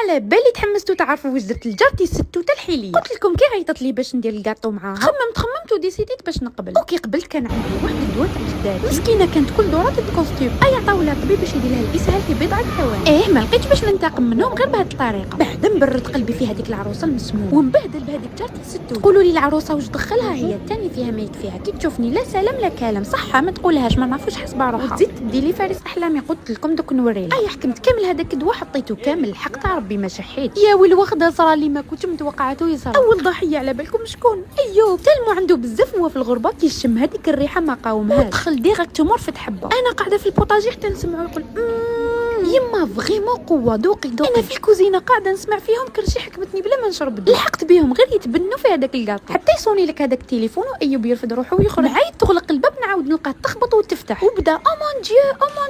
على بالي تحمستوا تعرفوا واش درت لجارتي الستوته الحيليه. قلت لكم كي عيطت لي باش ندير الكاطو معاها خممت وديسيديت باش نقبل. اوكي قبلت كان عندي واحد الدواء تاع جداتي مسكينه كانت كل دوره تكونستيب عطاو لها الطبيب باش يدير لها الاسهال في بضعه ثواني. ما لقيتش باش ننتقم منهم غير بهذه الطريقه. بعد مبرد قلبي في هذيك العروسه المسمومه ومبهدل بهذيك جارتي الستوته. قولوا لي العروسه واش دخلها هي الثاني فيها ما يكفيها. كي تشوفني لا سلام لا كلام صحه ما تقولهاش ما نعرفوش حسبها روحها وتزيد تدي لي فارس احلامي. قلت لكم دوك نوري حكمت كامل هذاك الدواء حطيته كامل الحق تاع ربي ما شحيت. يا والوخده صرا لي ما كنتش متوقعاتو يصرا. اول ضحيه على بالكم شكون؟ ايوب تلمو عنده بزاف هو في الغربه كيشم هذيك الريحه ما قاومهاش ودخل ديريكتومون في حبه. انا قاعده في البوطاجي حتى نسمعو يقول يما فغيمون قوه دوقي. انا في الكوزينه قاعده نسمع فيهم كرشي حكمتني بلا ما نشرب. لحقت بهم غير يتبنوا في هذاك الكاطو حتى يصوني لك هذاك التليفون وايوب يرفد روحه ويخرج. عايد تغلق الباب نعاود نلقاه تخبط وتفتح وبدا او مون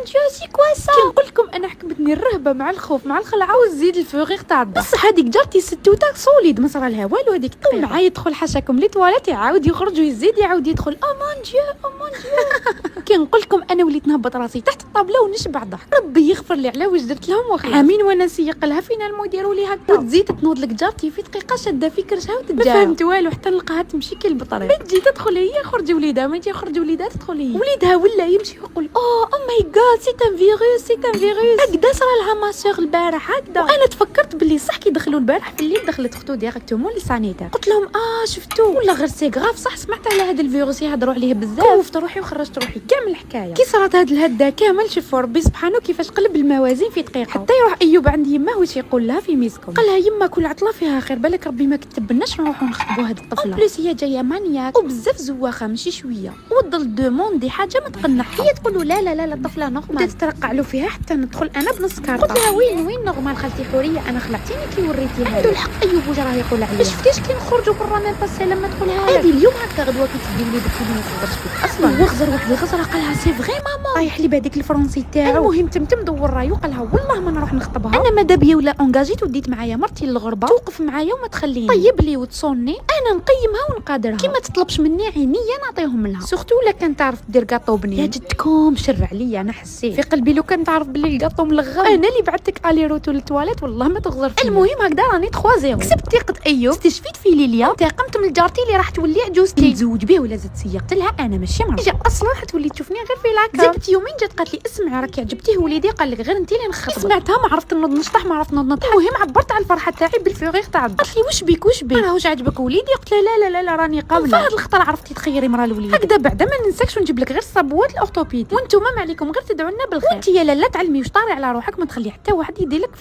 ديو سي كوا سا. كي نقول لكم انا حكمتني الرهبه مع الخوف مع الخلعه وزيد الفوغيغ تاع الدار. بصح هذيك جارتي الستوته سوليد ما صرا لها والو. هذيك معايا يدخل حاشاكم لي تواليت يعاود يخرج ويزيد يعاود يدخل او مون ديو. كي نقول لكم انا وليت نهبط راسي تحت الطابله ونشبع ضحك. ربي يغفر لي على واش درت لهم عامين وانا نسيق لها فينا المدير لي هكا وتزيد تنوض لك جارتي في دقيقه شاده في كرشها وتتجاوب. ما فهمت والو حتى نلقاها تمشي كي البطريق. تجي تدخل هي خرج وليدها ما تجي خرج وليدها تدخل هي. وليدها ولا يمشي ويقول او ماي جاد سي ان فيروس هكذا صرا لها ما سور البارح هكذا. وانا تفكرت باللي صح كي دخلوا البارح في الليل دخلت اختو ديريكتومون للسانيتير. قلت لهم شفتوا ولا غير سي غراف صح سمعت على هذا الفيروس يهضروا عليه بزاف. خوفت روحي وخرجت روحي كامل الحكايه. كي صارت هاد الهده كامل شوفوا ربي سبحانه كيفاش قلب الموازين في دقيقه. حتى يروح ايوب عند يماه واش يقول لها في ميسكم. قال لها يما كل عطله فيها خير بالك ربي ما كتبناش نروحوا نخطبوا هاد الطفله. بليس هي جايه مانياك وبزاف زواخه ماشي شويه وضل دوموندي حاجه ما تقنعها. هي تقول له لا الطفله نورمال. تترقع له فيها حتى ندخل انا بنص كارطه. قلت لها وين نورمال خالتي حوريه انا خلعتيني كي وريتيها. عنده الحق ايوب واش راه يقول عليا. ما شفتيش كي نخرجوا برا ما باسي لما تقولها هذه اليوم هكا غدوه كتدي وليدك اللي ما تقدرش فيك اصلا. وغزر واحد الغزره قالها سي فغي ماما رايح لي بهذيك الفرنسي تاعو. المهم تمتم دور رايو قالها والله ما نروح نخطبها. انا ماذا بيا ولا انجاجيت وديت معايا مرتي للغربه توقف معايا وما تخليني طيب لي وتصوني انا نقيمها ونقادرها. كي ما تطلبش مني عينيا نعطيهم لها سورتو ولا كان تعرف دير كاطو بنين. يا جدكم شر عليا انا حسيت في قلبي لو كان تعرف باللي الكاطو ملغم انا اللي بعتك الي روتو للتواليت والله ما تغزر فيا. المهم هكذا راني 3-0 كسبت ثقه ايوب استشفيت في ليليا انتقمت من جارتي اللي راح تولي عجوزتي نتزوج بيه ولا زدت سيقت لها انا ماشي مرة. جا اصلا حتولي تشوفني غير في لاكا. زدت يومين جات قالت لي اسمع راكي عجبتيه وليدي قال لك غير انت اللي نخطبك. سمعتها ما عرفت نوض نشطح ما عرفت نوض نضحك. المهم عبرت على الفرحه تاعي بالفوغيغ تاع الدار. قالت لي واش بيك راهوش عجبك وليدي. قلت لها لا راني قابله. فهاد الخطر عرفتي تخيري مرا الوليد هكذا بعدا ما ننساكش ونجيب لك غير الصابوات الاورتوبيد وانتم ما عليكم غير تدعوا لنا بالخير. وانت يا لاله تعلمي واش طاري على روحك ما تخلي حتى واحد يدير لك